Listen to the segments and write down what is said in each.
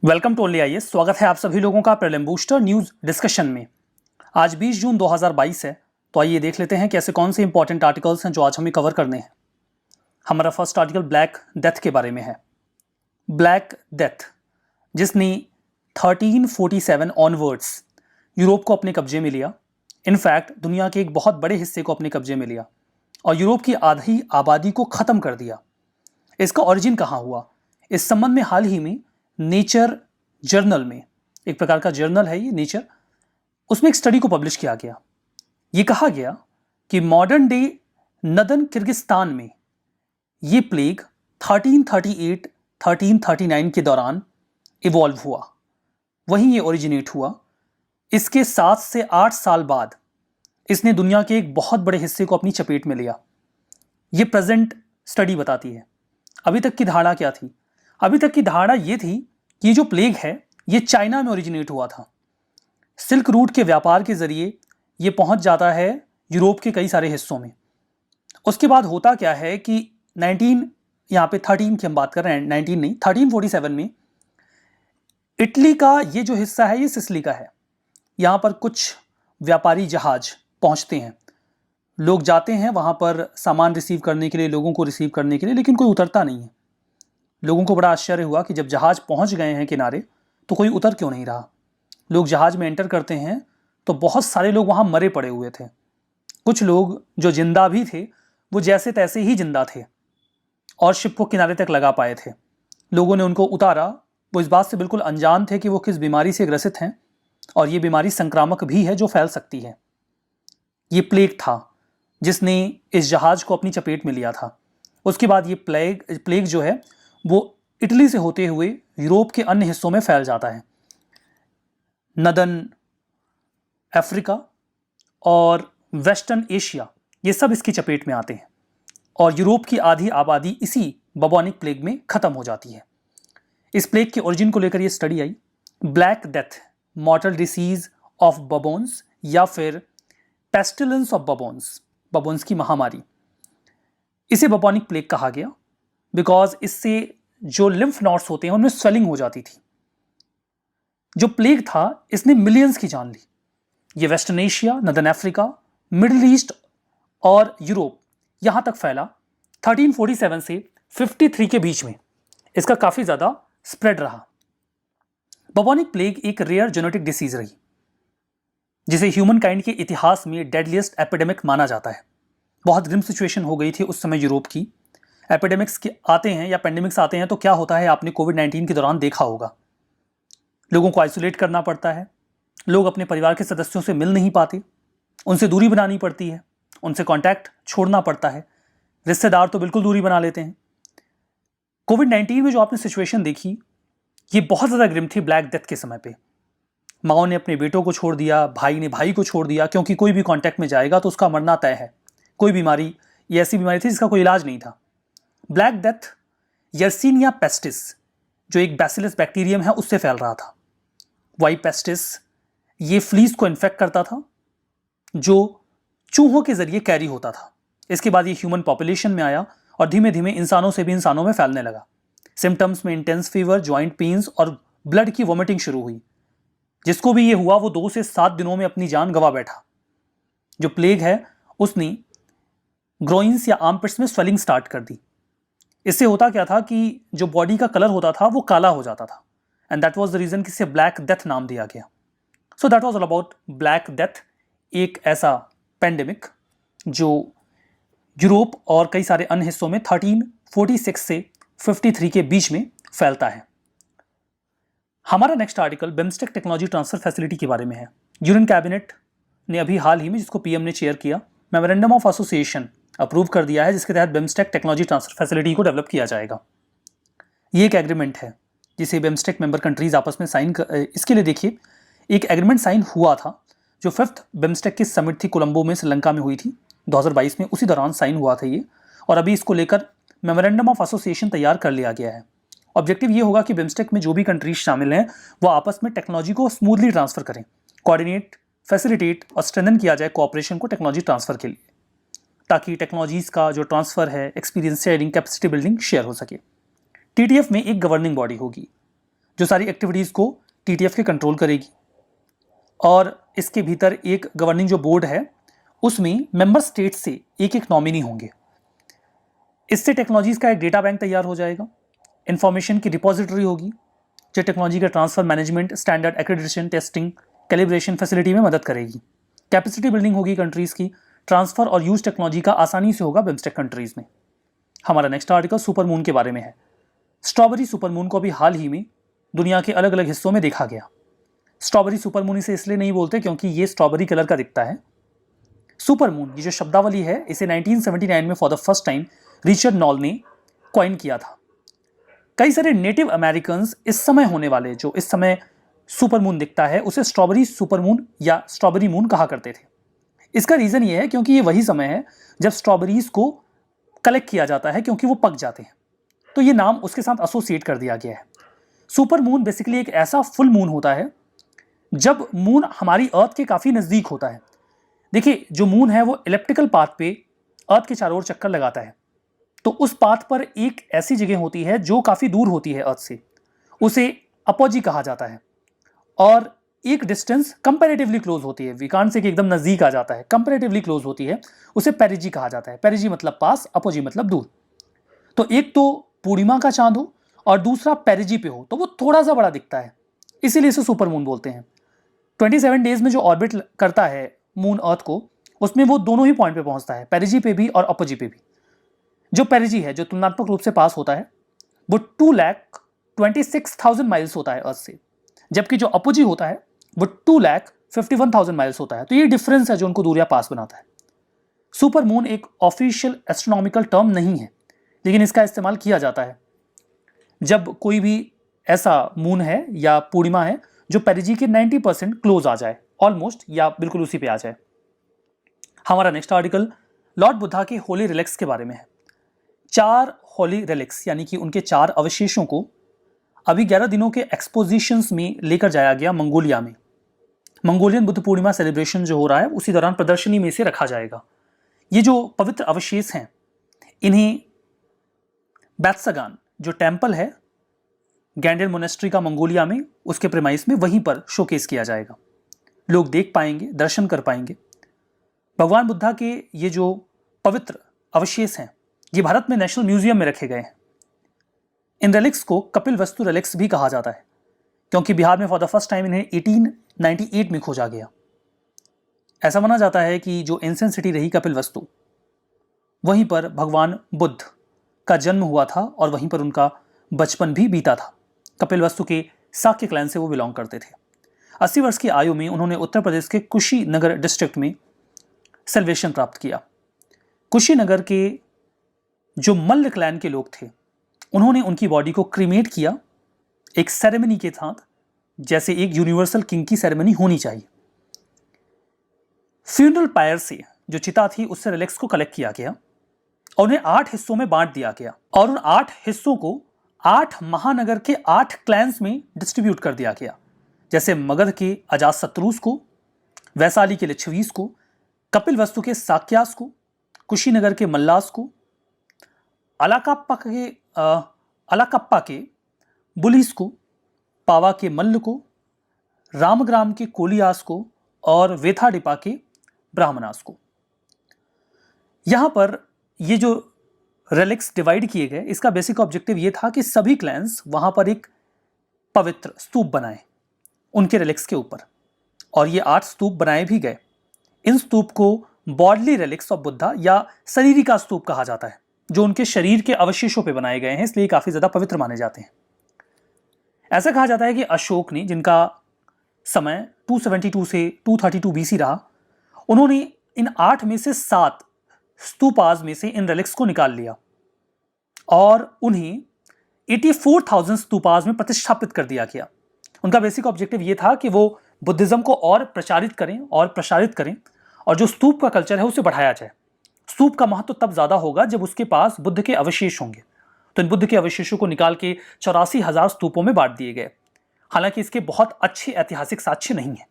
Welcome to only IAS. स्वागत है आप सभी लोगों का प्रीलिम बूस्टर न्यूज डिस्कशन में। आज 20 जून 2022 है, तो आइए देख लेते हैं कि ऐसे कौन से इंपॉर्टेंट आर्टिकल्स हैं जो आज हमें कवर करने हैं। हमारा फर्स्ट आर्टिकल ब्लैक डेथ के बारे में है। ब्लैक डेथ जिसने 1347 ऑनवर्ड्स यूरोप को अपने कब्जे में लिया, इनफैक्ट दुनिया के एक बहुत बड़े हिस्से को अपने कब्जे में लिया और यूरोप की आधी आबादी को ख़त्म कर दिया। इसका ओरिजिन कहाँ हुआ, इस संबंध में हाल ही में नेचर जर्नल में, एक प्रकार का जर्नल है ये नेचर, उसमें एक स्टडी को पब्लिश किया गया। ये कहा गया कि मॉडर्न डे नदन किर्गिस्तान में ये प्लेग 1338-1339 के दौरान इवॉल्व हुआ, वहीं ये ओरिजिनेट हुआ। इसके 7 से 8 साल बाद इसने दुनिया के एक बहुत बड़े हिस्से को अपनी चपेट में लिया। ये प्रेजेंट स्टडी बताती है। अभी तक की धारणा क्या थी? अभी तक की धारणा ये थी कि ये जो प्लेग है ये चाइना में ओरिजिनेट हुआ था। सिल्क रूट के व्यापार के जरिए ये पहुंच जाता है यूरोप के कई सारे हिस्सों में। उसके बाद होता क्या है कि 13 की हम बात कर रहे हैं, 19 नहीं, 1347 में इटली का ये जो हिस्सा है ये सिसिली का है। यहाँ पर कुछ व्यापारी जहाज पहुँचते हैं, लोग जाते हैं वहाँ पर सामान रिसीव करने के लिए, लोगों को रिसीव करने के लिए, लेकिन कोई उतरता नहीं है। लोगों को बड़ा आश्चर्य हुआ कि जब जहाज पहुंच गए हैं किनारे तो कोई उतर क्यों नहीं रहा। लोग जहाज में एंटर करते हैं तो बहुत सारे लोग वहां मरे पड़े हुए थे। कुछ लोग जो जिंदा भी थे वो जैसे तैसे ही जिंदा थे और शिप को किनारे तक लगा पाए थे। लोगों ने उनको उतारा। वो इस बात से बिल्कुल अनजान थे कि वो किस बीमारी से ग्रसित हैं और ये बीमारी संक्रामक भी है जो फैल सकती है। ये प्लेग था जिसने इस जहाज को अपनी चपेट में लिया था। उसके बाद ये प्लेग जो है वो इटली से होते हुए यूरोप के अन्य हिस्सों में फैल जाता है। नदन अफ्रीका और वेस्टर्न एशिया ये सब इसकी चपेट में आते हैं और यूरोप की आधी आबादी इसी बबोनिक प्लेग में खत्म हो जाती है। इस प्लेग के ओरिजिन को लेकर ये स्टडी आई, black death mortal disease of buboes या फिर पेस्टिलेंस ऑफ बबोन्स, बबोन्स की महामारी। इसे बबोनिक प्लेग कहा गया बिकॉज इससे जो लिम्फ नोड्स होते हैं उनमें स्वेलिंग हो जाती थी। जो प्लेग था इसने मिलियंस की जान ली। ये western Asia, northern Africa, middle east और यूरोप यहां तक फैला। 1347 से 53 के बीच में इसका काफी ज्यादा स्प्रेड रहा। बबोनिक प्लेग एक रेयर जेनेटिक डिसीज रही जिसे ह्यूमन काइंड के इतिहास में डेडलिएस्ट एपिडेमिक माना जाता है। बहुत ग्रिम सिचुएशन हो गई थी उस समय यूरोप की। एपिडेमिक्स के आते हैं या पेंडेमिक्स आते हैं तो क्या होता है, आपने कोविड-19 के दौरान देखा होगा। लोगों को आइसोलेट करना पड़ता है, लोग अपने परिवार के सदस्यों से मिल नहीं पाते, उनसे दूरी बनानी पड़ती है, उनसे कांटेक्ट छोड़ना पड़ता है, रिश्तेदार तो बिल्कुल दूरी बना लेते हैं। कोविड-19 में जो आपने सिचुएशन देखी ये बहुत ज़्यादा ग्रिम थी। ब्लैक डेथ के समय पे माओ ने अपने बेटों को छोड़ दिया, भाई ने भाई को छोड़ दिया, क्योंकि कोई भी कांटेक्ट में जाएगा तो उसका मरना तय है। कोई बीमारी, ये ऐसी बीमारी थी जिसका कोई इलाज नहीं था। ब्लैक डेथ यर्सीनिया पेस्टिस जो एक बैसिलस बैक्टीरियम है उससे फैल रहा था। वाई पेस्टिस ये फ्लीज को इन्फेक्ट करता था जो चूहों के जरिए कैरी होता था। इसके बाद ये ह्यूमन पॉपुलेशन में आया और धीमे धीमे इंसानों से भी इंसानों में फैलने लगा। सिम्टम्स में इंटेंस फीवर, जॉइंट पेन्स और ब्लड की वॉमिटिंग शुरू हुई। जिसको भी ये हुआ वो 2 से 7 दिनों में अपनी जान गंवा बैठा। जो प्लेग है उसने ग्रोइंस या आर्मपिट्स में स्वेलिंग स्टार्ट कर दी। इससे होता क्या था कि जो बॉडी का कलर होता था वो काला हो जाता था and that was the reason कि इसे ब्लैक डेथ नाम दिया गया। So that was all about black death, एक ऐसा पेंडेमिक जो यूरोप और कई सारे अन्य हिस्सों में 1346 से 53 के बीच में फैलता है। हमारा next article BIMSTEC technology transfer facility के बारे में है। यूनियन कैबिनेट ने अभी हाल ही में, जिसको पीएम ने चेयर किया, मेमोरेंडम ऑफ एसोसिएशन अप्रूव कर दिया है जिसके तहत बिम्स्टेक टेक्नोलॉजी ट्रांसफर फैसिलिटी को डेवलप किया जाएगा। ये एक एग्रीमेंट है जिसे बिम्स्टेक मेंबर कंट्रीज आपस में साइन इसके लिए देखिए, एक एग्रीमेंट साइन हुआ था जो 5th बिम्स्टेक की समिट थी कोलंबो में, श्रीलंका में हुई थी 2022 में, उसी दौरान साइन हुआ था ये। और अभी इसको लेकर मेमोरेंडम ऑफ एसोसिएशन तैयार कर लिया गया है। ऑब्जेक्टिव ये होगा कि बिम्स्टेक में जो भी कंट्रीज शामिल हैं वो आपस में टेक्नोलॉजी को स्मूथली ट्रांसफर करें, कोऑर्डिनेट, फैसिलिटेट और स्ट्रेंथन किया जाए कोऑपरेशन को टेक्नोलॉजी ट्रांसफर के लिए, ताकि टेक्नोलॉजीज का जो ट्रांसफर है, experience sharing, capacity building share हो सके। टीटीएफ में एक गवर्निंग बॉडी होगी जो सारी एक्टिविटीज़ को TTF के कंट्रोल करेगी। और इसके भीतर एक गवर्निंग जो बोर्ड है उसमें मेंबर स्टेट से एक एक नॉमिनी होंगे। इससे टेक्नोलॉजीज़ का एक डेटा बैंक तैयार हो जाएगा, इंफॉर्मेशन की रिपोजिटरी होगी जो टेक्नोलॉजी का transfer, management, standard, accreditation, testing, calibration facility में मदद करेगी। कैपेसिटी बिल्डिंग होगी कंट्रीज़ की, ट्रांसफर और यूज टेक्नोलॉजी का आसानी से होगा बिम्स्टेक कंट्रीज़ में। हमारा नेक्स्ट आर्टिकल सुपर मून के बारे में है। स्ट्रॉबेरी सुपर मून को अभी हाल ही में दुनिया के अलग अलग हिस्सों में देखा गया। स्ट्रॉबेरी सुपर मून इसे इसलिए नहीं बोलते क्योंकि ये स्ट्रॉबेरी कलर का दिखता है। सुपर मून ये जो शब्दावली है इसे 1979 में for the first time Richard knoll ने कॉइन किया था। कई सारे नेटिव अमेरिकन इस समय होने वाले जो इस समय सुपर मून दिखता है उसे स्ट्रॉबेरी सुपर मून या स्ट्रॉबेरी मून कहा करते थे। इसका रीजन ये है क्योंकि ये वही समय है जब स्ट्रॉबेरीज को कलेक्ट किया जाता है क्योंकि वो पक जाते हैं, तो ये नाम उसके साथ एसोसिएट कर दिया गया है। सुपर मून बेसिकली एक ऐसा फुल मून होता है जब मून हमारी अर्थ के काफी नजदीक होता है। देखिए, जो मून है वो इलिप्टिकल पाथ पे अर्थ के चारों ओर चक्कर लगाता है, तो उस पाथ पर एक ऐसी जगह होती है जो काफी दूर होती है अर्थ से, उसे अपोजी कहा जाता है। और एक डिस्टेंस कंपैरेटिवली क्लोज होती है, वी कांट से कि एकदम नजदीक आ जाता है, कंपैरेटिवली क्लोज होती है, उसे पेरिजी कहा जाता है। पेरिजी मतलब पास, अपोजी मतलब दूर। तो एक तो पूर्णिमा का चांद हो और दूसरा पेरिजी पे हो तो वो थोड़ा सा बड़ा दिखता है, इसीलिए इसे सुपर मून बोलते हैं। 27 डेज में जो ऑर्बिट करता है मून अर्थ को, उसमें वो दोनों ही पॉइंट पे पहुंचता है, पेरिजी पे भी और अपोजी पे भी। जो पेरिजी है जो तुलनात्मक रूप से पास होता है वो 2,26,000 माइल्स होता है अर्थ से, जबकि जो अपोजी होता है वो 2,51,000 माइल्स होता है। तो ये डिफरेंस है जो उनको दूरियां पास बनाता है। सुपर मून एक ऑफिशियल एस्ट्रोनॉमिकल टर्म नहीं है, लेकिन इसका इस्तेमाल किया जाता है जब कोई भी ऐसा मून है या पूर्णिमा है जो पेरिजी के 90% क्लोज आ जाए, ऑलमोस्ट या बिल्कुल उसी पे आ जाए। हमारा नेक्स्ट आर्टिकल लॉर्ड बुद्धा के होली रिलिक्स के बारे में है। 4 होली रिलिक्स यानी कि उनके 4 अवशेषों को अभी 11 दिनों के एक्सपोजिशंस में लेकर जाया गया मंगोलिया में। मंगोलियन बुद्ध पूर्णिमा सेलिब्रेशन जो हो रहा है उसी दौरान प्रदर्शनी में से रखा जाएगा। ये जो पवित्र अवशेष हैं इन्हें बैत्सगान जो टेम्पल है गैंडेल मोनेस्ट्री का मंगोलिया में, उसके प्रेमाइस में वहीं पर शोकेस किया जाएगा। लोग देख पाएंगे, दर्शन कर पाएंगे। भगवान बुद्धा के ये जो पवित्र अवशेष हैं ये भारत में नेशनल म्यूजियम में रखे गए हैं। इन रिलिक्स को कपिल वस्तु रिलिक्स भी कहा जाता है क्योंकि बिहार में फॉर द फर्स्ट टाइम इन्हें 1898 में खोजा गया। ऐसा माना जाता है कि जो एंशिएंट सिटी रही कपिल वस्तु, वहीं पर भगवान बुद्ध का जन्म हुआ था और वहीं पर उनका बचपन भी बीता था। कपिल वस्तु के साक्य क्लैन से वो बिलोंग करते थे। 80 वर्ष की आयु में उन्होंने उत्तर प्रदेश के कुशीनगर डिस्ट्रिक्ट में सेल्वेशन प्राप्त किया। कुशीनगर के जो मल्ल क्लैन के लोग थे उन्होंने उनकी बॉडी को क्रीमेट किया एक सेरेमनी के साथ, जैसे एक यूनिवर्सल किंग की सेरेमनी होनी चाहिए। फ्यूनरल पायर से जो चिता थी उससे रिलिक्स को कलेक्ट किया गया और उन्हें 8 हिस्सों में बांट दिया गया और उन 8 हिस्सों को 8 महानगर के 8 क्लैंस में डिस्ट्रीब्यूट कर दिया गया, जैसे मगध के अजातशत्रुस को, वैशाली के लिच्छवीस को, कपिल वस्तु के साक्यास को, कुशीनगर के मल्लास को, अलाकप्पा के बुलिस को, पावा के मल्ल को, रामग्राम के कोलियास को और वेथाडिपा के ब्राह्मणास को। यहां पर ये जो रिलिक्स डिवाइड किए गए, इसका बेसिक ऑब्जेक्टिव ये था कि सभी क्लैंस वहां पर एक पवित्र स्तूप बनाए उनके रिलिक्स के ऊपर, और ये 8 स्तूप बनाए भी गए। इन स्तूप को बॉडली रिलिक्स ऑफ बुद्धा या शरीरी का स्तूप कहा जाता है, जो उनके शरीर के अवशेषों पे बनाए गए हैं, इसलिए काफी ज्यादा पवित्र माने जाते हैं। ऐसा कहा जाता है कि अशोक ने, जिनका समय 272 से 232 BC रहा, उन्होंने इन 8 में से 7 स्तूपाज में से इन रिलिक्स को निकाल लिया और उन्हें 84,000 स्तूपाज में प्रतिष्ठापित कर दिया गया। उनका बेसिक ऑब्जेक्टिव ये था कि वो बुद्धिज्म को और प्रचारित करें और प्रसारित करें और जो स्तूप का कल्चर है उसे बढ़ाया जाए। स्तूप का महत्व तब ज्यादा होगा जब उसके पास बुद्ध के अवशेष होंगे। तो इन बुद्ध के अवशेषों को निकाल के 84,000 स्तूपों में बांट दिए गए। हालांकि इसके बहुत अच्छे ऐतिहासिक साक्ष्य नहीं है।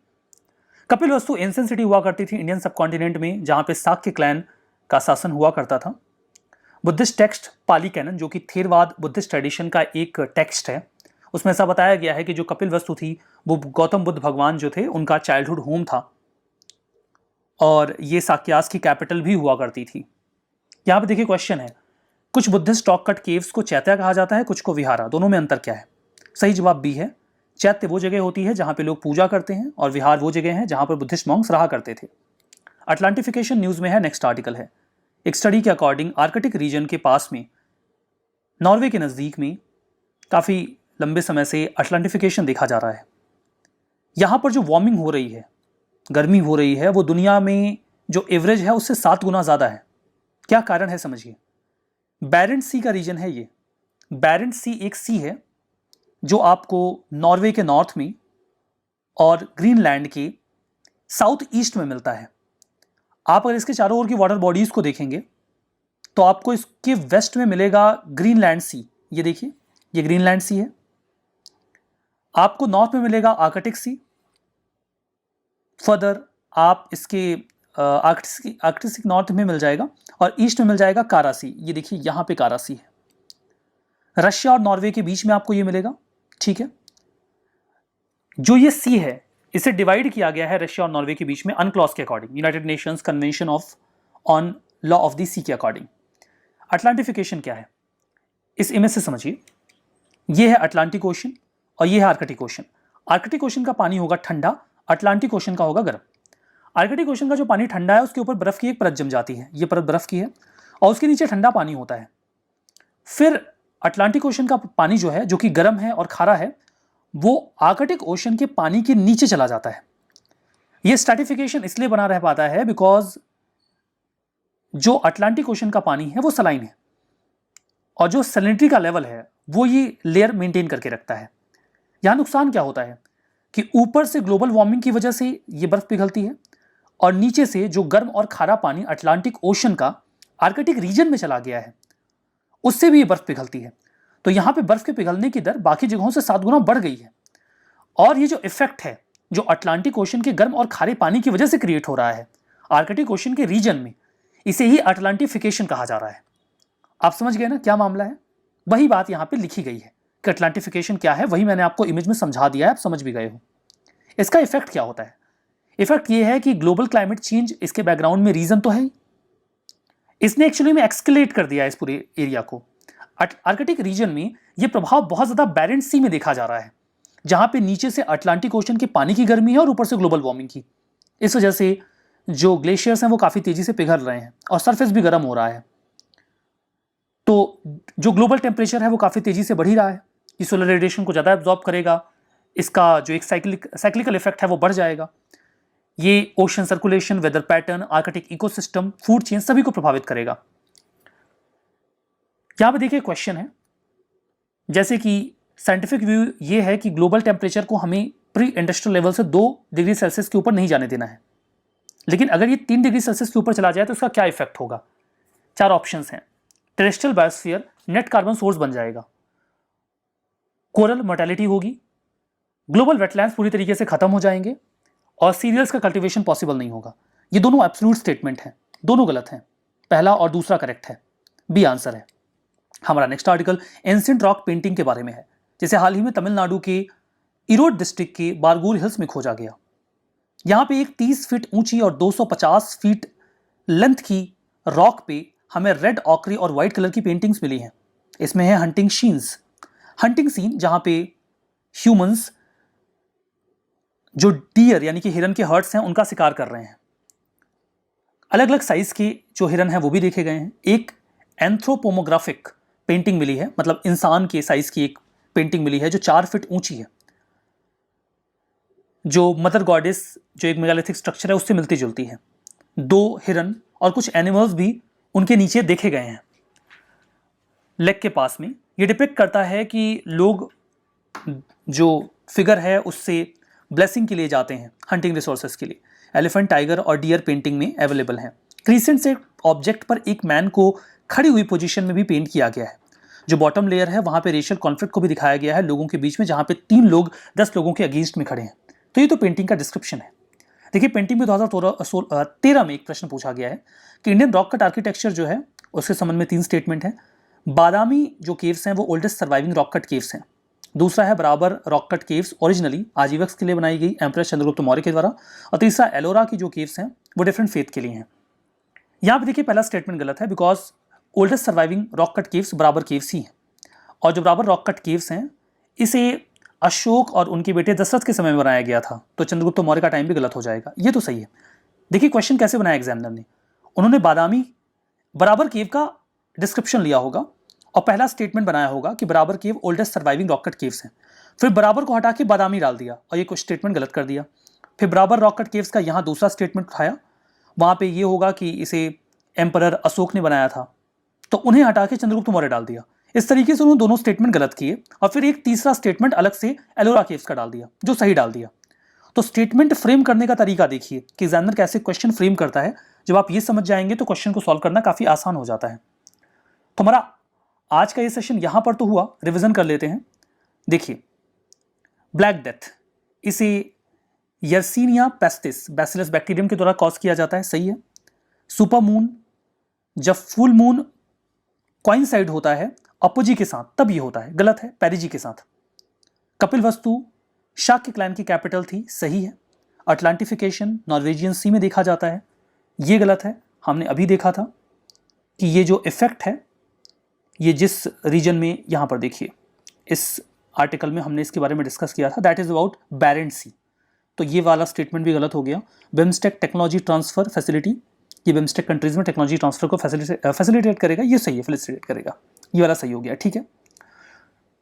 कपिल वस्तु एंशिएंट सिटी हुआ करती थी इंडियन सबकॉन्टिनेंट में, जहां पे साक्य क्लैन का शासन हुआ करता था। बुद्धिस्ट टेक्स्ट पाली कैनन, जो कि थेरवाद बुद्धिस्ट ट्रेडिशन का एक टेक्स्ट है, उसमें ऐसा बताया गया है कि जो कपिल वस्तु थी वो गौतम बुद्ध भगवान जो थे उनका चाइल्डहुड होम था, और ये साक्यास की कैपिटल भी हुआ करती थी। यहाँ पे देखिए क्वेश्चन है, कुछ बुद्धिस्ट रॉक कट केव्स को चैत्या कहा जाता है, कुछ को विहारा, दोनों में अंतर क्या है? सही जवाब बी है। चैत्य वो जगह होती है जहां पे लोग पूजा करते हैं, और विहार वो जगह है जहां पर बुद्धिस्ट मॉन्क्स रहा करते थे। अटलांटिफिकेशन न्यूज में है, नेक्स्ट आर्टिकल है। एक स्टडी के अकॉर्डिंग आर्कटिक रीजन के पास में, नॉर्वे के नजदीक में काफी लंबे समय से अटलांटिफिकेशन देखा जा रहा है। यहां पर जो वार्मिंग हो रही है, गर्मी हो रही है, वो दुनिया में जो एवरेज है उससे 7 गुना ज्यादा है। क्या कारण है समझिए। बैरेंट्स सी का रीजन है ये। बैरेंट्स सी एक सी है जो आपको नॉर्वे के नॉर्थ में और ग्रीनलैंड के साउथ ईस्ट में मिलता है। आप अगर इसके चारों ओर की वाटर बॉडीज को देखेंगे तो आपको इसके वेस्ट में मिलेगा ग्रीनलैंड सी। ये देखिए, ये ग्रीनलैंड सी है। आपको नॉर्थ में मिलेगा आर्कटिक सी। फर्दर आप इसके आर्कटिक नॉर्थ में मिल जाएगा, और ईस्ट में मिल जाएगा कारा सी। ये देखिए यहां पे कारा सी है। रशिया और नॉर्वे के बीच में आपको ये मिलेगा, ठीक है। जो ये सी है इसे डिवाइड किया गया है रशिया और नॉर्वे के बीच में अनक्लॉज के according, United Nations convention on law of the sea के अकॉर्डिंग। अटलांटिफिकेशन क्या है इस इमेज से समझिए। ये है अटलांटिक ओशन और ये है आर्कटिक ओशन। आर्कटिक ओशन का पानी होगा ठंडा, अटलांटिक ओशन का होगा गर्म। आर्कटिक ओशन का जो पानी ठंडा है उसके ऊपर बर्फ की एक परत जम जाती है, ये परत बर्फ की है, और उसके नीचे ठंडा पानी होता है। फिर अटलांटिक ओशन का पानी जो है, जो कि गर्म है और खारा है, वो आर्कटिक ओशन के पानी के नीचे चला जाता है। ये स्ट्रैटिफिकेशन इसलिए बना रह पाता है बिकॉज जो अटलांटिक ओशन का पानी है वो सलाइन है, और जो सैलिनिटी का लेवल है वो ये लेयर मेंटेन करके रखता है। यहां नुकसान क्या होता है कि ऊपर से ग्लोबल वार्मिंग की वजह से ये बर्फ पिघलती है, और नीचे से जो गर्म और खारा पानी अटलांटिक ओशन का आर्कटिक रीजन में चला गया है उससे भी ये बर्फ पिघलती है। तो यहां पे बर्फ के पिघलने की दर बाकी जगहों से 7 गुना बढ़ गई है। और ये जो इफेक्ट है जो अटलांटिक ओशन के गर्म और खारे पानी की वजह से क्रिएट हो रहा है आर्कटिक ओशन के रीजन में, इसे ही अटलांटिफिकेशन कहा जा रहा है। आप समझ गए ना क्या मामला है? वही बात यहां पे लिखी गई है कि अटलांटिफिकेशन क्या है, वही मैंने आपको इमेज में समझा दिया है, आप समझ भी गए हो। इसका इफेक्ट क्या होता है? इफेक्ट ये है कि ग्लोबल क्लाइमेट चेंज इसके बैकग्राउंड में रीजन तो है ही, इसने एक्चुअली में एक्सकेलेट कर दिया है इस पूरे एरिया को। आर्कटिक रीजन में यह प्रभाव बहुत ज्यादा बैरेंट्स सी में देखा जा रहा है, जहां पे नीचे से अटलांटिक ओशन के पानी की गर्मी है और ऊपर से ग्लोबल वार्मिंग की। इस वजह से जो ग्लेशियर्स हैं वो काफी तेजी से पिघल रहे हैं और सरफेस भी गर्म हो रहा है। तो जो ग्लोबल टेम्परेचर है वो काफी तेजी से बढ़ ही रहा है। ये सोलर रेडिएशन को ज्यादा एब्जॉर्ब करेगा, इसका जो एक साइक्लिकल इफेक्ट है वो बढ़ जाएगा। ये ocean circulation, weather pattern, Arctic ecosystem, food chain सभी को प्रभावित करेगा। यहां पे देखिए क्वेश्चन है, जैसे कि साइंटिफिक व्यू ये है कि ग्लोबल टेम्परेचर को हमें प्री इंडस्ट्रियल लेवल से 2 डिग्री सेल्सियस के ऊपर नहीं जाने देना है, लेकिन अगर ये 3 डिग्री सेल्सियस के ऊपर चला जाए तो इसका क्या इफेक्ट होगा? 4 ऑप्शंस हैं। Terrestrial biosphere net carbon source बन जाएगा, कोरल मोर्टेलिटी होगी, ग्लोबल वेटलैंड्स पूरी तरीके से खत्म हो जाएंगे, और सीरियल्स का कल्टीवेशन पॉसिबल नहीं होगा। ये दोनों एब्सोल्यूट स्टेटमेंट हैं, दोनों गलत हैं। पहला और दूसरा करेक्ट है, बी आंसर है। हमारा next article ancient rock painting के बारे में है, जिसे हाल ही में तमिलनाडु के इरोड डिस्ट्रिक्ट के बारगूर हिल्स में खोजा गया। यहां पे एक 30 फीट ऊंची और 250 फीट लेंथ की रॉक पे हमें रेड, ऑकरी और व्हाइट कलर की पेंटिंग्स मिली हैं। इसमें है हंटिंग सीन, जहां पे ह्यूमंस जो डियर यानी कि हिरन के हर्ट्स हैं उनका शिकार कर रहे हैं। अलग अलग साइज के जो हिरन हैं वो भी देखे गए हैं। एक एंथ्रोपोमोग्राफिक पेंटिंग मिली है, मतलब इंसान के साइज की एक पेंटिंग मिली है जो 4 फीट ऊंची है, जो मदर गॉडेस जो एक मेगालिथिक स्ट्रक्चर है उससे मिलती जुलती है। 2 हिरन और कुछ एनिमल्स भी उनके नीचे देखे गए हैं लेग के पास में। ये डिपिक्ट करता है कि लोग जो फिगर है उससे ब्लेसिंग के लिए जाते हैं, हंटिंग रिसोर्सेज के लिए। एलिफेंट, टाइगर और डियर पेंटिंग में अवेलेबल हैं। क्रीसेंट से ऑब्जेक्ट पर एक मैन को खड़ी हुई पोजीशन में भी पेंट किया गया है। जो बॉटम लेयर है वहां पे रेशियल कॉन्फ्लिक्ट को भी दिखाया गया है लोगों के बीच में, जहां पे 3 लोग 10 लोगों के अगेंस्ट में खड़े हैं। तो ये तो पेंटिंग का डिस्क्रिप्शन है। देखिए पेंटिंग में 2013 में एक प्रश्न पूछा गया है कि इंडियन रॉक कट आर्किटेक्चर जो है उसके संबंध में 3 स्टेटमेंट है। बादामी जो केव्स हैं वो oldest surviving rock cut caves हैं, दूसरा है बराबर rock cut caves originally Ajivikas के लिए बनाई गई एम्परर चंद्रगुप्त मौर्य के द्वारा, और तीसरा एलोरा की जो केव्स हैं वो डिफरेंट फेथ के लिए हैं। यहाँ पे देखिए पहला स्टेटमेंट गलत है, because oldest surviving rock cut caves बराबर केव्स ही हैं, और जो बराबर रॉक कट केव्स हैं इसे अशोक और उनके बेटे दशरथ के समय में बनाया गया था, तो चंद्रगुप्त मौर्य का टाइम भी गलत हो जाएगा। ये तो सही है। देखिए क्वेश्चन कैसे बनाया एग्जामिनर ने, उन्होंने बादामी बराबर केव का डिस्क्रिप्शन लिया होगा और पहला स्टेटमेंट बनाया होगा कि Barabar cave oldest surviving rock cut caves हैं, फिर बराबर को हटा के बादामी डाल दिया और ये कुछ स्टेटमेंट गलत कर दिया। फिर बराबर रॉक कट केव्स का यहाँ दूसरा स्टेटमेंट उठाया, वहाँ पे ये होगा कि इसे एम्परर अशोक ने बनाया था, तो उन्हें हटा के चंद्रगुप्त मौर्य डाल दिया। इस तरीके से उन्होंने दोनों स्टेटमेंट गलत किए और फिर एक तीसरा स्टेटमेंट अलग से एलोरा केव्स का डाल दिया जो सही डाल दिया। तो स्टेटमेंट फ्रेम करने का तरीका देखिए कि एग्जामिनर कैसे क्वेश्चन फ्रेम करता है। जब आप ये समझ जाएंगे तो क्वेश्चन को सॉल्व करना काफी आसान हो जाता है। तो हमारा आज का ये सेशन यहां पर तो हुआ, रिवीजन कर लेते हैं। देखिए ब्लैक डेथ, इसे यर्सीनिया पेस्टिस बैसिलस बैक्टीरियम के द्वारा कॉज किया जाता है, सही है। सुपर मून, जब फुल मून कोइंसाइड होता है अपोजी के साथ तब ये होता है, गलत है, पेरिजी के साथ। कपिल वस्तु शाक्य क्लैन की कैपिटल थी, सही है। अटलांटिफिकेशन नॉर्वेजियन सी में देखा जाता है, ये गलत है। हमने अभी देखा था कि ये जो इफेक्ट है ये जिस रीजन में, यहां पर देखिए इस आर्टिकल में हमने इसके बारे में डिस्कस किया था, दैट इज अबाउट बैरेंट सी, तो ये वाला स्टेटमेंट भी गलत हो गया। बिम्स्टेक टेक्नोलॉजी ट्रांसफर फैसिलिटी, ये बिम्स्टेक कंट्रीज में टेक्नोलॉजी ट्रांसफर को फैसिलिटेट करेगा, ये सही है, फैसिलिटेट करेगा, ये वाला सही हो गया, ठीक है।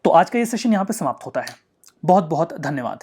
तो आज का ये सेशन यहाँ पे समाप्त होता है। बहुत बहुत धन्यवाद।